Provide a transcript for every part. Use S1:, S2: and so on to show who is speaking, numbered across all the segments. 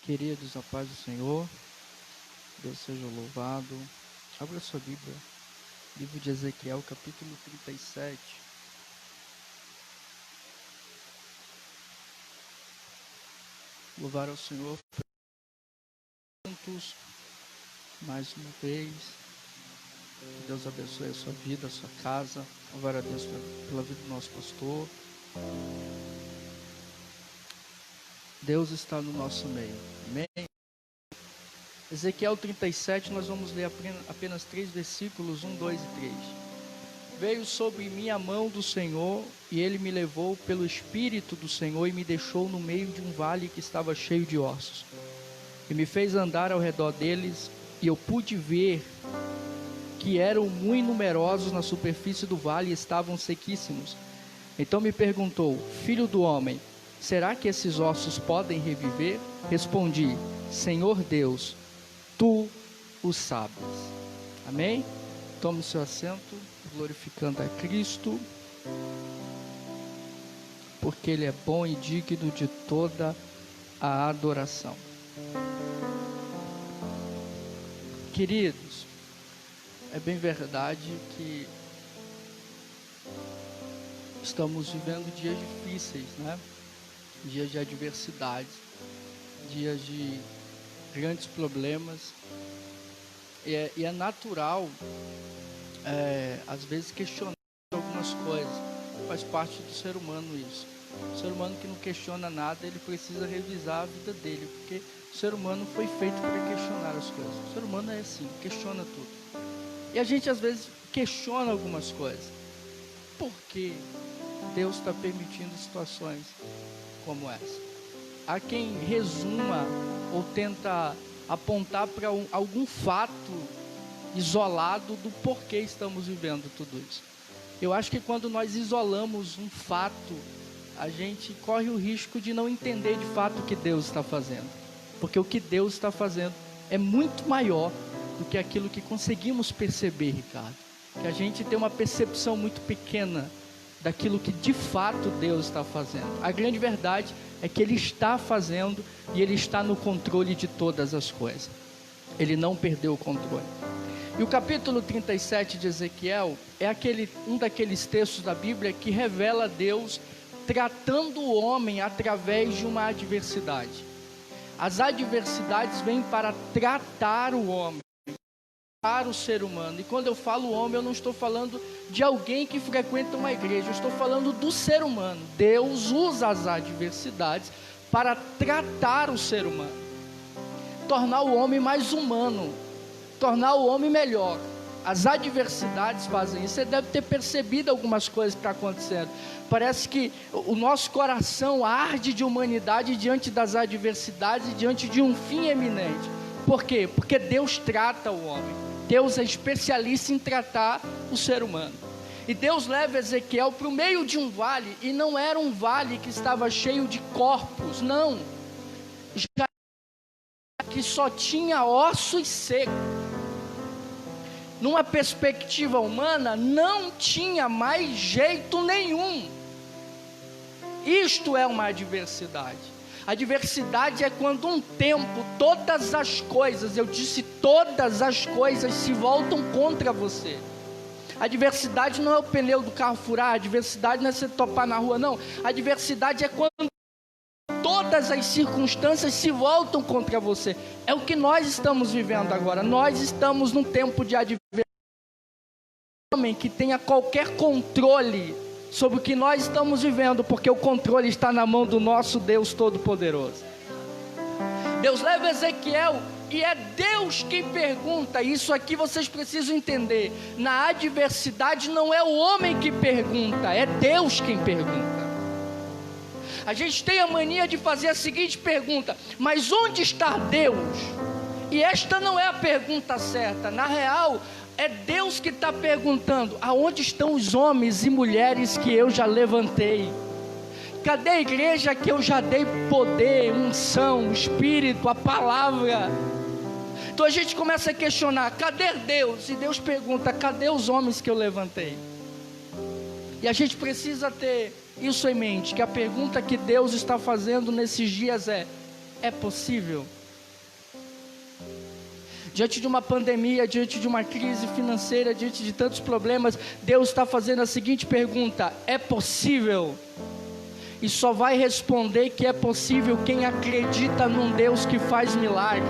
S1: Queridos, a paz do Senhor, Deus seja louvado. Abra sua Bíblia, livro de Ezequiel, capítulo 37. Louvar ao Senhor juntos, mais uma vez. Deus abençoe a sua vida, a sua casa. Louvar a Deus pela vida do nosso pastor. Deus está no nosso meio. Amém? Ezequiel 37, nós vamos ler apenas 3 versículos, 1, 2 e 3. Veio sobre mim a mão do Senhor, e ele me levou pelo Espírito do Senhor e me deixou no meio de um vale que estava cheio de ossos. E me fez andar ao redor deles, e eu pude ver que eram muito numerosos na superfície do vale e estavam sequíssimos. Então me perguntou: filho do homem, será que esses ossos podem reviver? Respondi: Senhor Deus, tu o sabes. Amém? Tome seu assento, glorificando a Cristo, porque Ele é bom e digno de toda a adoração. Queridos, é bem verdade que estamos vivendo dias difíceis, né? Dias de adversidade, dias de grandes problemas, e é natural, às vezes, questionar algumas coisas. Faz parte do ser humano isso. O ser humano que não questiona nada, ele precisa revisar a vida dele, porque o ser humano foi feito para questionar as coisas. O ser humano é assim, questiona tudo. E a gente às vezes questiona algumas coisas. Por que Deus está permitindo situações como essa? Há quem resuma ou tenta apontar para algum fato isolado do porquê estamos vivendo tudo isso. Eu acho que quando nós isolamos um fato, a gente corre o risco de não entender de fato o que Deus está fazendo. Porque o que Deus está fazendo é muito maior do que aquilo que conseguimos perceber, Ricardo. Que a gente tem uma percepção muito pequena daquilo que de fato Deus está fazendo. A grande verdade é que Ele está fazendo e Ele está no controle de todas as coisas. Ele não perdeu o controle. E o capítulo 37 de Ezequiel é um daqueles textos da Bíblia que revela Deus tratando o homem através de uma adversidade. As adversidades vêm para tratar o homem, tratar o ser humano. E quando eu falo homem, eu não estou falando de alguém que frequenta uma igreja, eu estou falando do ser humano. Deus usa as adversidades para tratar o ser humano, tornar o homem mais humano, tornar o homem melhor. As adversidades fazem isso. Você deve ter percebido algumas coisas que estão acontecendo. Parece que o nosso coração arde de humanidade diante das adversidades e diante de um fim eminente. Por quê? Porque Deus trata o homem. Deus é especialista em tratar o ser humano. E Deus leva Ezequiel para o meio de um vale, e não era um vale que estava cheio de corpos, não. Já que só tinha ossos secos. Numa perspectiva humana, não tinha mais jeito nenhum. Isto é uma adversidade. A adversidade é quando um tempo, todas as coisas, eu disse todas as coisas, se voltam contra você. A adversidade não é o pneu do carro furar, a adversidade não é você topar na rua, não. A adversidade é quando todas as circunstâncias se voltam contra você. É o que nós estamos vivendo agora. Nós estamos num tempo de adversidade. Homem que tenha qualquer controle sobre o que nós estamos vivendo, porque o controle está na mão do nosso Deus Todo-Poderoso. Deus leva Ezequiel, e é Deus quem pergunta. Isso aqui vocês precisam entender. Na adversidade não é o homem que pergunta, é Deus quem pergunta. A gente tem a mania de fazer a seguinte pergunta: mas onde está Deus? E esta não é a pergunta certa. Na real, é Deus que está perguntando: aonde estão os homens e mulheres que eu já levantei? Cadê a igreja que eu já dei poder, unção, espírito, a palavra? Então a gente começa a questionar: cadê Deus? E Deus pergunta: cadê os homens que eu levantei? E a gente precisa ter isso em mente, que a pergunta que Deus está fazendo nesses dias é: É possível? Diante de uma pandemia, diante de uma crise financeira, diante de tantos problemas, Deus está fazendo a seguinte pergunta: é possível? E só vai responder que é possível quem acredita num Deus que faz milagre.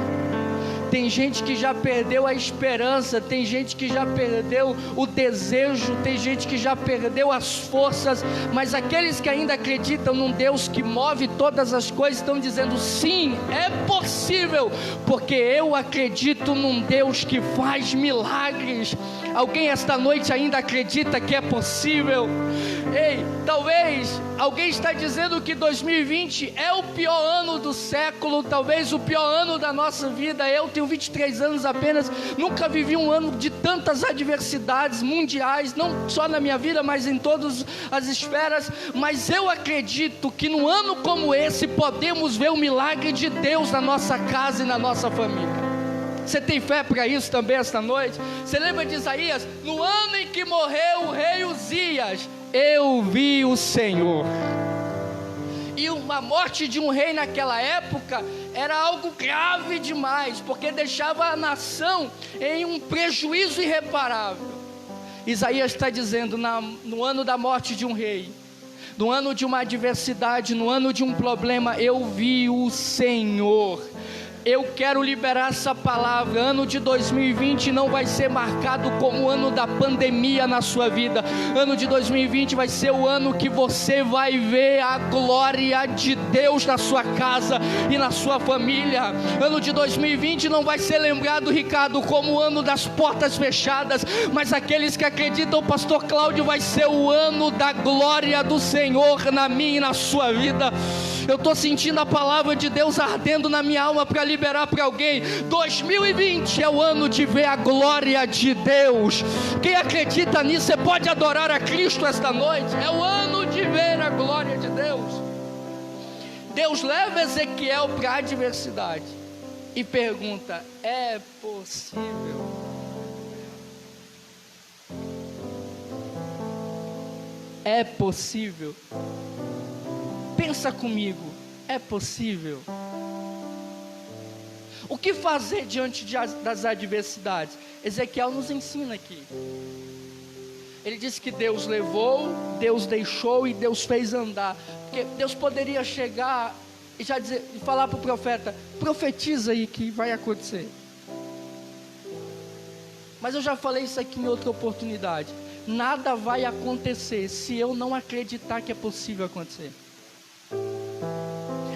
S1: Tem gente que já perdeu a esperança, tem gente que já perdeu o desejo, tem gente que já perdeu as forças, mas aqueles que ainda acreditam num Deus que move todas as coisas, estão dizendo: sim, é possível, porque eu acredito num Deus que faz milagres. Alguém esta noite ainda acredita que é possível? Ei, talvez alguém está dizendo que 2020 é o pior ano do século, talvez o pior ano da nossa vida. Eu tenho 23 anos apenas, nunca vivi um ano de tantas adversidades mundiais, não só na minha vida, mas em todas as esferas. Mas eu acredito que num ano como esse podemos ver o milagre de Deus na nossa casa e na nossa família. Você tem fé para isso também esta noite? Você lembra de Isaías? No ano em que morreu o rei Uzias, eu vi o Senhor. E uma morte de um rei naquela época era algo grave demais, porque deixava a nação em um prejuízo irreparável. Isaías está dizendo: no ano da morte de um rei, no ano de uma adversidade, no ano de um problema, eu vi o Senhor. Eu quero liberar essa palavra. Ano de 2020 não vai ser marcado como o ano da pandemia na sua vida. Ano de 2020 vai ser o ano que você vai ver a glória de Deus na sua casa e na sua família. Ano de 2020 não vai ser lembrado, Ricardo, como o ano das portas fechadas, mas aqueles que acreditam, pastor Cláudio, vai ser o ano da glória do Senhor na minha e na sua vida. Eu estou sentindo a palavra de Deus ardendo na minha alma para liberar para alguém. 2020 é o ano de ver a glória de Deus. Quem acredita nisso, você pode adorar a Cristo esta noite. É o ano de ver a glória de Deus. Deus leva Ezequiel para a adversidade e pergunta: é possível? É possível? Pensa comigo, é possível? O que fazer diante das adversidades? Ezequiel nos ensina aqui. Ele disse que Deus levou, Deus deixou e Deus fez andar. Porque Deus poderia chegar e já dizer, e falar para o profeta: profetiza aí que vai acontecer. Mas eu já falei isso aqui em outra oportunidade. Nada vai acontecer se eu não acreditar que é possível acontecer.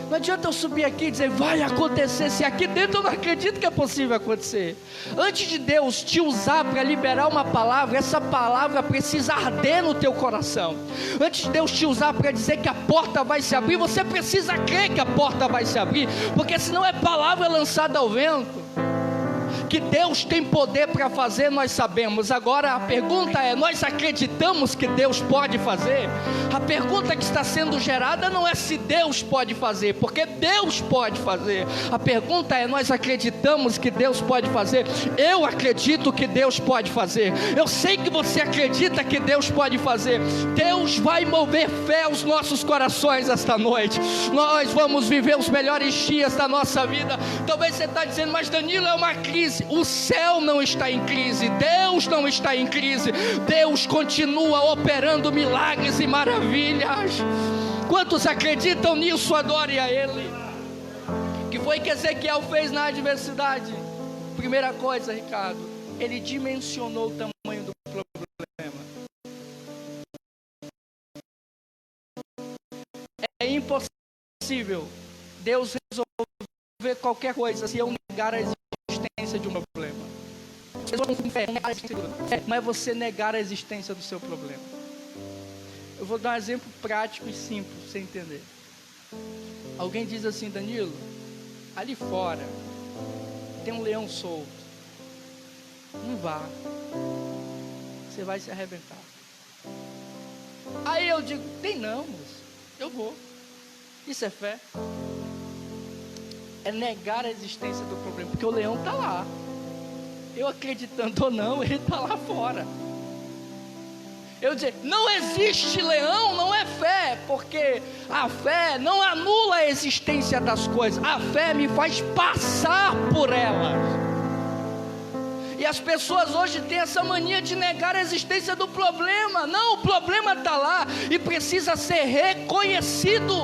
S1: Não adianta eu subir aqui e dizer vai acontecer, se aqui dentro eu não acredito que é possível acontecer. Antes de Deus te usar para liberar uma palavra, essa palavra precisa arder no teu coração. Antes de Deus te usar para dizer que a porta vai se abrir, você precisa crer que a porta vai se abrir, porque senão é palavra lançada ao vento. Que Deus tem poder para fazer, nós sabemos. Agora a pergunta é: nós acreditamos que Deus pode fazer? A pergunta que está sendo gerada não é se Deus pode fazer, porque Deus pode fazer. A pergunta é: nós acreditamos que Deus pode fazer? Eu acredito que Deus pode fazer. Eu sei que você acredita que Deus pode fazer. Deus vai mover fé aos nossos corações esta noite. Nós vamos viver os melhores dias da nossa vida. Talvez você está dizendo: mas Danilo, é uma crise. O céu não está em crise, Deus não está em crise. Deus continua operando milagres e maravilhas. Quantos acreditam nisso? Adore a Ele. O que foi que Ezequiel fez na adversidade? Primeira coisa, Ricardo, ele dimensionou o tamanho do problema. É impossível Deus resolver qualquer coisa se eu negar a existência de um problema. Mas você negar a existência do seu problema. Eu vou dar um exemplo prático e simples para você entender. Alguém diz assim: Danilo, ali fora tem um leão solto. Não vá, você vai se arrebentar. Aí eu digo: tem não, moço, eu vou. Isso é fé? É negar a existência do problema, porque o leão está lá. Eu acreditando ou não, ele está lá fora. Eu dizer, não existe leão, não é fé, porque a fé não anula a existência das coisas, a fé me faz passar por elas. E as pessoas hoje têm essa mania de negar a existência do problema. Não, o problema está lá e precisa ser reconhecido.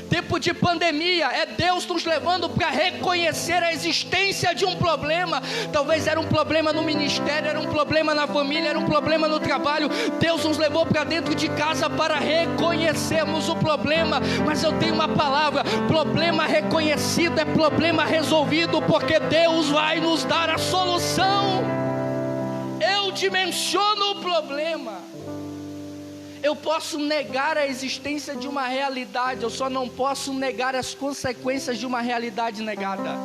S1: Tempo de pandemia, é Deus nos levando para reconhecer a existência de um problema. Talvez era um problema no ministério, era um problema na família, era um problema no trabalho. Deus nos levou para dentro de casa para reconhecermos o problema. Mas eu tenho uma palavra: problema reconhecido é problema resolvido, porque Deus vai nos dar a solução. Eu dimensiono o problema. Eu posso negar a existência de uma realidade, eu só não posso negar as consequências de uma realidade negada.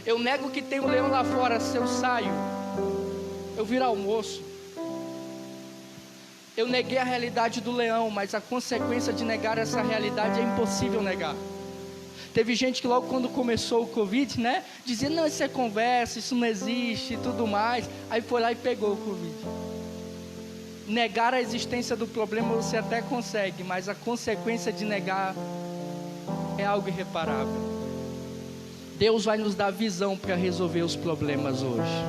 S1: Eu nego que tem um leão lá fora. Se eu saio, eu viro almoço. Eu neguei a realidade do leão, mas a consequência de negar essa realidade é impossível negar. Teve gente que logo quando começou o Covid, né, dizia, não, isso é conversa, isso não existe e tudo mais. Aí foi lá e pegou o Covid. Negar a existência do problema você até consegue, mas a consequência de negar é algo irreparável. Deus vai nos dar visão para resolver os problemas hoje.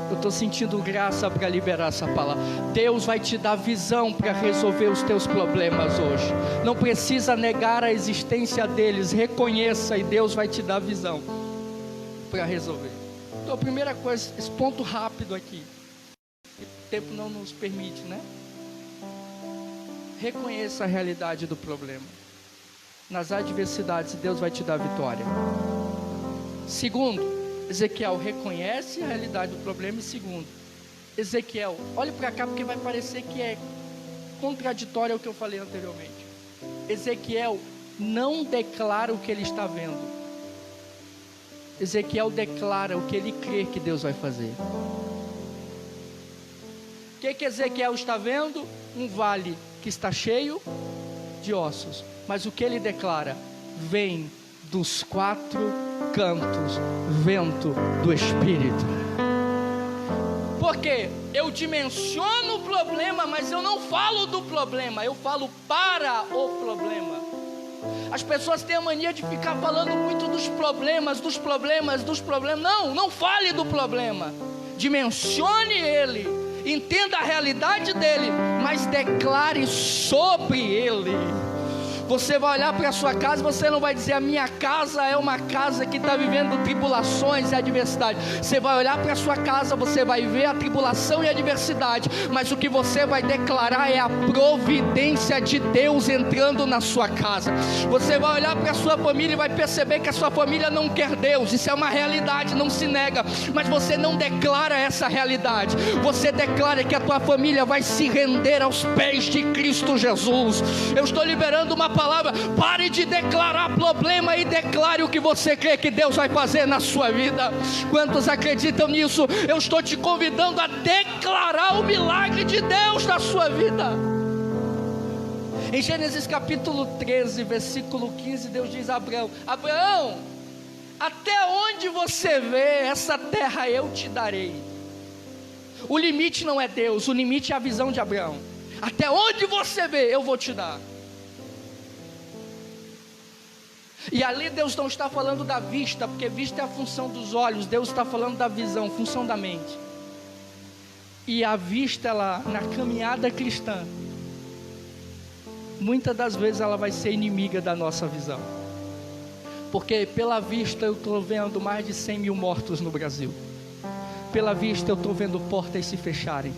S1: Eu estou sentindo graça para liberar essa palavra. Deus vai te dar visão para resolver os teus problemas hoje. Não precisa negar a existência deles, reconheça e Deus vai te dar visão para resolver. Então a primeira coisa, esse ponto rápido aqui, o tempo não nos permite, né? Reconheça a realidade do problema. Nas adversidades, Deus vai te dar vitória. Segundo, Ezequiel reconhece a realidade do problema. E segundo, Ezequiel, olhe para cá porque vai parecer que é contraditório ao que eu falei anteriormente. Ezequiel não declara o que ele está vendo. Ezequiel declara o que ele crê que Deus vai fazer. O que Ezequiel está vendo? Um vale que está cheio de ossos. Mas o que ele declara? Vem dos quatro cantos vento do Espírito. Porque eu dimensiono o problema, mas eu não falo do problema, eu falo para o problema. As pessoas têm a mania de ficar falando muito dos problemas. Não fale do problema. Dimensione ele. Entenda a realidade dele, mas declare sobre ele. Você vai olhar para a sua casa, você não vai dizer, a minha casa é uma casa que está vivendo tribulações e adversidade. Você vai olhar para a sua casa, você vai ver a tribulação e a adversidade, mas o que você vai declarar é a providência de Deus entrando na sua casa. Você vai olhar para a sua família e vai perceber que a sua família não quer Deus. Isso é uma realidade, não se nega, mas você não declara essa realidade. Você declara que a tua família vai se render aos pés de Cristo Jesus. Eu estou liberando uma palavra: pare de declarar problema e declare o que você crê que Deus vai fazer na sua vida. Quantos acreditam nisso? Eu estou te convidando a declarar o milagre de Deus na sua vida. Em Gênesis capítulo 13, versículo 15, Deus diz a Abraão: Abraão, até onde você vê, essa terra eu te darei. O limite não é Deus, o limite é a visão de Abraão. Até onde você vê, eu vou te dar. E ali Deus não está falando da vista, porque vista é a função dos olhos. Deus está falando da visão, função da mente. E a vista, ela, na caminhada cristã, muitas das vezes ela vai ser inimiga da nossa visão. Porque pela vista eu estou vendo mais de 100 mil mortos no Brasil. Pela vista eu estou vendo portas se fecharem.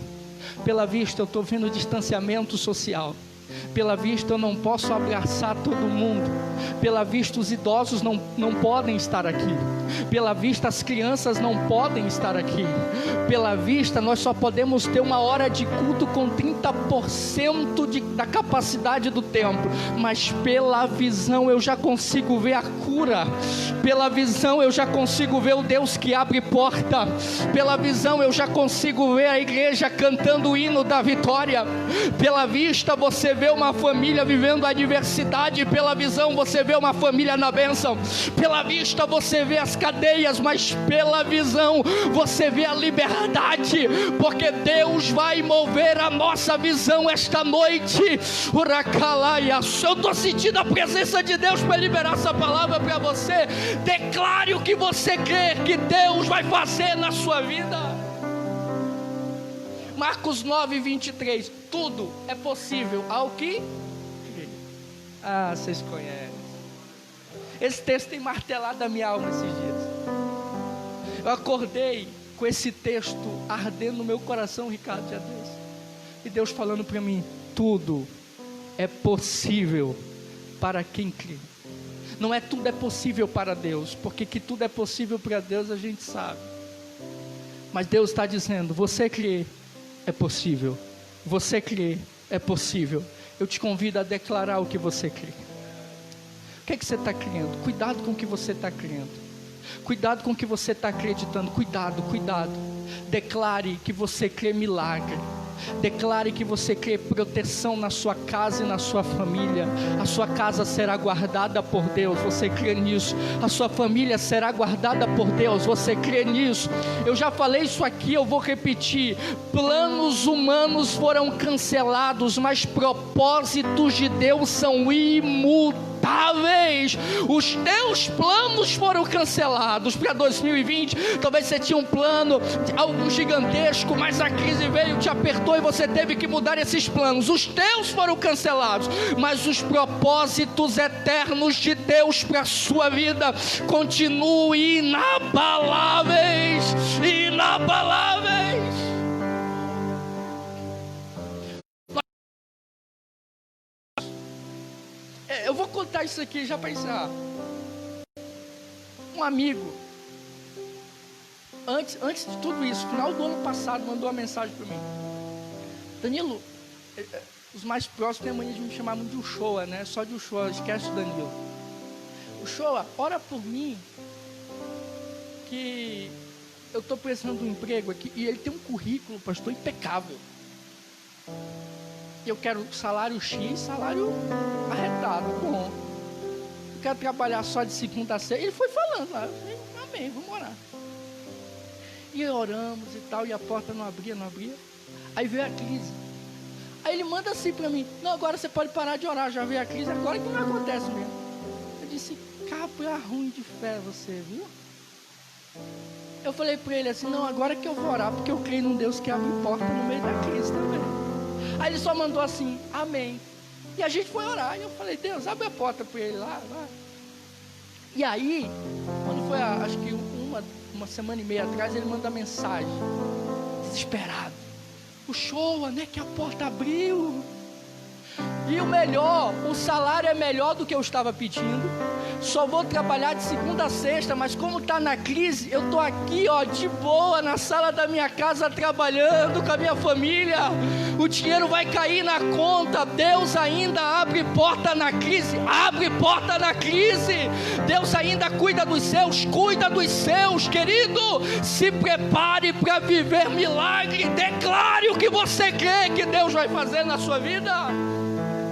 S1: Pela vista eu estou vendo distanciamento social. Pela vista eu não posso abraçar todo mundo. Pela vista os idosos não podem estar aqui. Pela vista as crianças não podem estar aqui. Pela vista nós só podemos ter uma hora de culto com 30% da capacidade do templo. Mas pela visão eu já consigo ver a cura. Pela visão eu já consigo ver o Deus que abre porta. Pela visão eu já consigo ver a igreja cantando o hino da vitória. Pela vista você vê uma família vivendo a adversidade. Pela visão você vê uma família na bênção. Pela vista você vê as cadeias, mas pela visão você vê a liberdade, porque Deus vai mover a nossa visão esta noite. Eu estou sentindo a presença de Deus para liberar essa palavra para você. Declare o que você crê que Deus vai fazer na sua vida. Marcos 9:23. Tudo é possível ao que crê. Vocês conhecem. Esse texto tem martelado a minha alma esses dias. Eu acordei com esse texto ardendo no meu coração, Ricardo, dia desse. E Deus falando para mim: tudo é possível para quem crê. Não é tudo é possível para Deus, porque que tudo é possível para Deus a gente sabe. Mas Deus está dizendo: você crê, é possível. Você crê, é possível. Eu te convido a declarar o que você crê. O que é que você está crendo? Cuidado com o que você está crendo. Cuidado com o que você está acreditando. Cuidado. Declare que você crê milagre. Declare que você crê proteção na sua casa e na sua família. A sua casa será guardada por Deus. Você crê nisso? A sua família será guardada por Deus. Você crê nisso? Eu já falei isso aqui, eu vou repetir. Planos humanos foram cancelados, mas propósitos de Deus são imutáveis. Os teus planos foram cancelados para 2020. Talvez você tinha um plano, algo gigantesco, mas a crise veio, te apertou e você teve que mudar esses planos. Os teus foram cancelados, mas os propósitos eternos de Deus para a sua vida continuam inabaláveis. Eu vou contar isso aqui já para encerrar. Um amigo, antes de tudo isso, final do ano passado, mandou uma mensagem para mim: Danilo, os mais próximos têm a mania de me chamar muito de Uchoa, né? Só de Uchoa, esquece o Danilo. Uchoa, ora por mim, que eu estou precisando de um emprego aqui, e ele tem um currículo, pastor, impecável. Eu quero salário X, salário arretado, bom. Eu quero trabalhar só de segunda a sexta. Ele foi falando lá, eu falei: amém, vamos orar. E oramos e tal, e a porta não abria. Aí veio a crise. Aí ele manda assim para mim: não, agora você pode parar de orar, já veio a crise, agora que não acontece mesmo. Eu disse: cabra ruim de fé você, viu? Eu falei para ele assim: não, agora que eu vou orar, porque eu creio num Deus que abre porta no meio da crise também. Aí ele só mandou assim: amém. E a gente foi orar, e eu falei: Deus, abre a porta para ele lá. E aí, quando foi acho que uma semana e meia atrás, ele manda mensagem, desesperado: Uchoa, né, que a porta abriu. E o melhor, o salário é melhor do que eu estava pedindo. Só vou trabalhar de segunda a sexta, mas como está na crise, eu estou aqui, de boa, na sala da minha casa, trabalhando com a minha família. O dinheiro vai cair na conta. Deus ainda abre porta na crise. Abre porta na crise. Deus ainda cuida dos seus, querido. Se prepare para viver milagre. Declare o que você crê que Deus vai fazer na sua vida.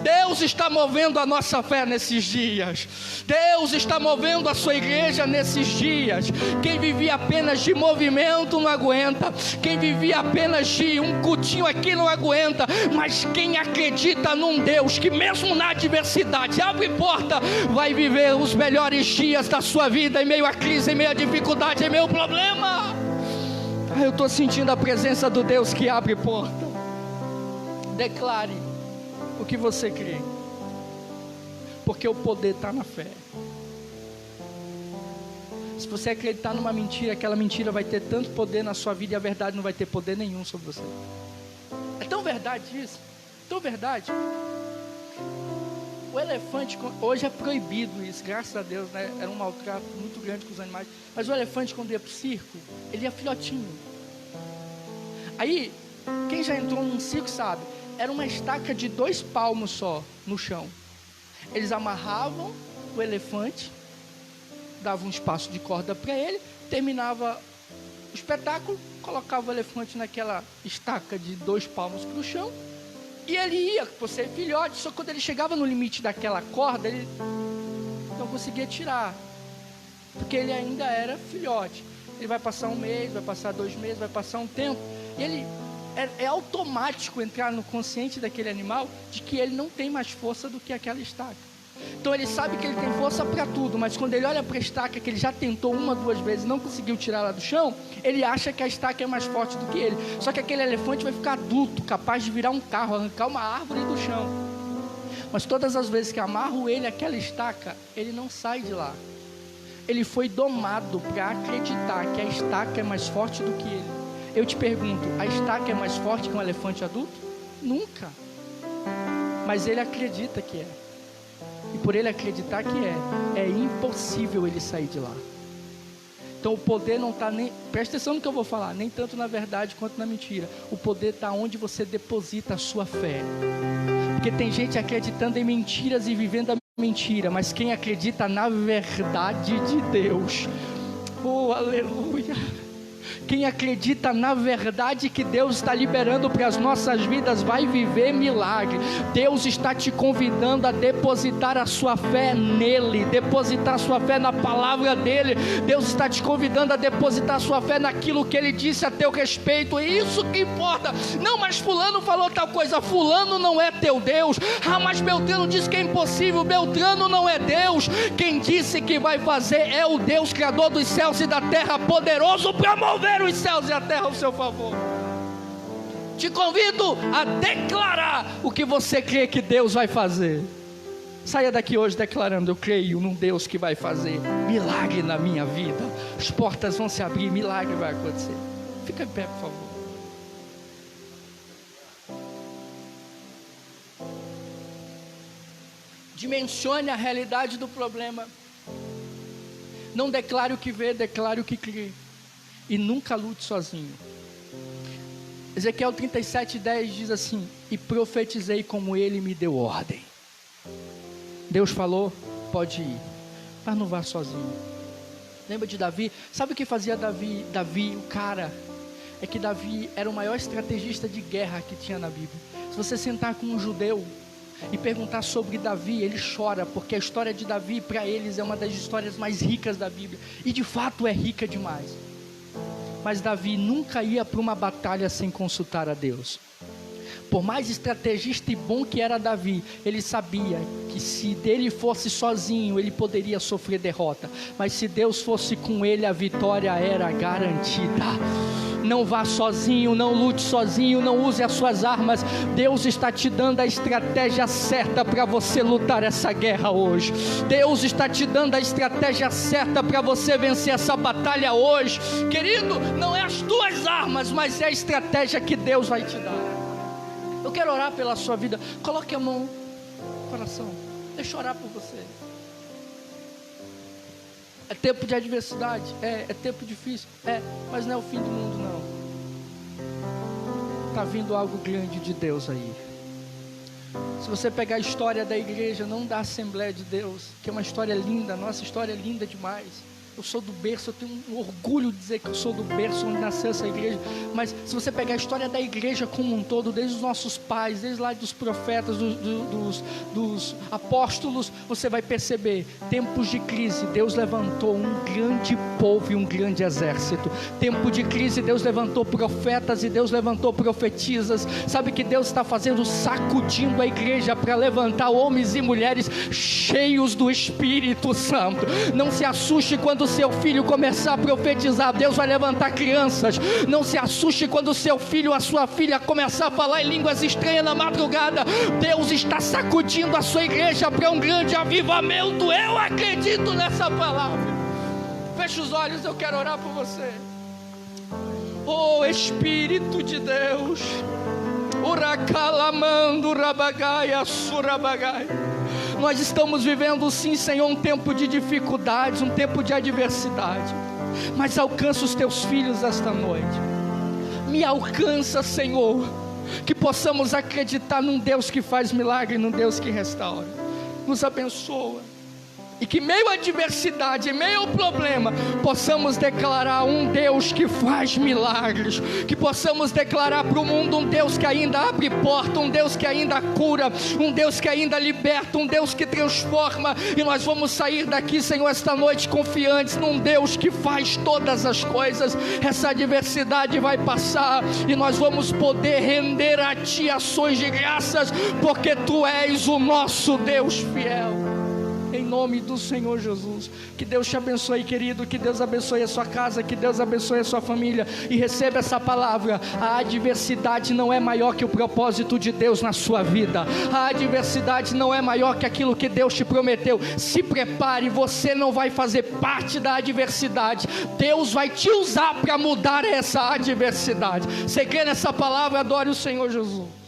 S1: Deus está movendo a nossa fé nesses dias. Deus está movendo a sua igreja nesses dias. Quem vivia apenas de movimento não aguenta. Quem vivia apenas de um cultinho aqui não aguenta. Mas quem acredita num Deus que mesmo na adversidade abre porta, vai viver os melhores dias da sua vida em meio à crise, em meio à dificuldade, em meio ao problema. Eu estou sentindo a presença do Deus que abre porta. Declare o que você crê, porque o poder está na fé. Se você acreditar numa mentira, aquela mentira vai ter tanto poder na sua vida, e a verdade não vai ter poder nenhum sobre você. É tão verdade isso, tão verdade. O elefante, hoje é proibido isso, graças a Deus, né? Era um maltrato muito grande com os animais. Mas o elefante, quando ia para o circo, ele ia filhotinho. Aí, quem já entrou num circo sabe, era uma estaca de 2 palmos só no chão. Eles amarravam o elefante, davam um espaço de corda para ele, terminava o espetáculo, colocava o elefante naquela estaca de 2 palmos para o chão, e ele ia, por ser filhote, só quando ele chegava no limite daquela corda, ele conseguia tirar, porque ele ainda era filhote. Ele vai passar 1 mês, vai passar 2 meses, vai passar um tempo, e ele é automático entrar no consciente daquele animal de que ele não tem mais força do que aquela estaca. Então ele sabe que ele tem força para tudo, mas quando ele olha para a estaca que ele já tentou 1, 2 vezes e não conseguiu tirar ela do chão, ele acha que a estaca é mais forte do que ele. Só que aquele elefante vai ficar adulto, capaz de virar um carro, arrancar uma árvore do chão. Mas todas as vezes que amarro ele àquela estaca, ele não sai de lá. Ele foi domado para acreditar que a estaca é mais forte do que ele. Eu te pergunto, a estaca é mais forte que um elefante adulto? Nunca. Mas ele acredita que é. E por ele acreditar que é impossível ele sair de lá. Então o poder não está nem, presta atenção no que eu vou falar, nem tanto na verdade quanto na mentira. O poder está onde você deposita a sua fé. Porque tem gente acreditando em mentiras e vivendo a mentira, mas quem acredita na verdade de Deus, oh aleluia, quem acredita na verdade que Deus está liberando para as nossas vidas vai viver milagre. Deus está te convidando a depositar a sua fé nele, depositar a sua fé na palavra dele. Deus está te convidando a depositar a sua fé naquilo que ele disse a teu respeito. É isso que importa. Não, mas fulano falou tal coisa. Fulano não é teu Deus. Ah, mas Beltrano disse que é impossível. Beltrano não é Deus. Quem disse que vai fazer é o Deus criador dos céus e da terra, poderoso para mover os céus e a terra ao seu favor. Te convido a declarar o que você crê que Deus vai fazer. Saia daqui hoje declarando: eu creio num Deus que vai fazer milagre na minha vida. As portas vão se abrir, milagre vai acontecer. Fica em pé, por favor. Dimensione a realidade do problema. Não declare o que vê, declare o que crê. E nunca lute sozinho. Ezequiel 37:10 diz assim: e profetizei como ele me deu ordem. Deus falou, pode ir, mas não vá sozinho. Lembra de Davi? Sabe o que fazia Davi, o cara? É que Davi era o maior estrategista de guerra que tinha na Bíblia. Se você sentar com um judeu e perguntar sobre Davi, ele chora, porque a história de Davi para eles é uma das histórias mais ricas da Bíblia. E de fato é rica demais. Mas Davi nunca ia para uma batalha sem consultar a Deus. Por mais estrategista e bom que era Davi, ele sabia que se dele fosse sozinho, ele poderia sofrer derrota. Mas se Deus fosse com ele, a vitória era garantida. Não vá sozinho, não lute sozinho, não use as suas armas. Deus está te dando a estratégia certa para você lutar essa guerra hoje. Deus está te dando a estratégia certa para você vencer essa batalha hoje. Querido, não é as tuas armas, mas é a estratégia que Deus vai te dar. Eu quero orar pela sua vida. Coloque a mão no coração. Deixa eu orar por você. É tempo de adversidade, é tempo difícil, mas não é o fim do mundo não. Está vindo algo grande de Deus aí. Se você pegar a história da igreja, não da Assembleia de Deus, que é uma história linda, nossa história é linda demais. Eu sou do berço, eu tenho um orgulho de dizer que eu sou do berço onde nasceu essa igreja. Mas se você pegar a história da igreja como um todo, desde os nossos pais, desde lá dos profetas, dos apóstolos, você vai perceber, tempos de crise, Deus levantou um grande povo e um grande exército. Tempo de crise, Deus levantou profetas e Deus levantou profetisas. Sabe que Deus está fazendo, sacudindo a igreja para levantar homens e mulheres cheios do Espírito Santo. Não se assuste quando seu filho começar a profetizar, Deus vai levantar crianças. Não se assuste quando seu filho ou a sua filha começar a falar em línguas estranhas na madrugada. Deus está sacudindo a sua igreja para um grande avivamento. Eu acredito nessa palavra. Feche os olhos, eu quero orar por você. Oh Espírito de Deus, Uracalamando Rabagaia Surabagai. Nós estamos vivendo sim, Senhor, um tempo de dificuldades, um tempo de adversidade, mas alcança os teus filhos esta noite. Me alcança, Senhor, que possamos acreditar num Deus que faz milagre, num Deus que restaura. Nos abençoa e que meio à adversidade, meio ao problema, possamos declarar um Deus que faz milagres, que possamos declarar para o mundo um Deus que ainda abre porta, um Deus que ainda cura, um Deus que ainda liberta, um Deus que transforma. E nós vamos sair daqui, Senhor, esta noite confiantes num Deus que faz todas as coisas. Essa adversidade vai passar e nós vamos poder render a Ti ações de graças, porque Tu és o nosso Deus fiel. Em nome do Senhor Jesus, que Deus te abençoe, querido, que Deus abençoe a sua casa, que Deus abençoe a sua família, e receba essa palavra: a adversidade não é maior que o propósito de Deus na sua vida, a adversidade não é maior que aquilo que Deus te prometeu. Se prepare, você não vai fazer parte da adversidade, Deus vai te usar para mudar essa adversidade. Você crê nessa palavra? Adore o Senhor Jesus.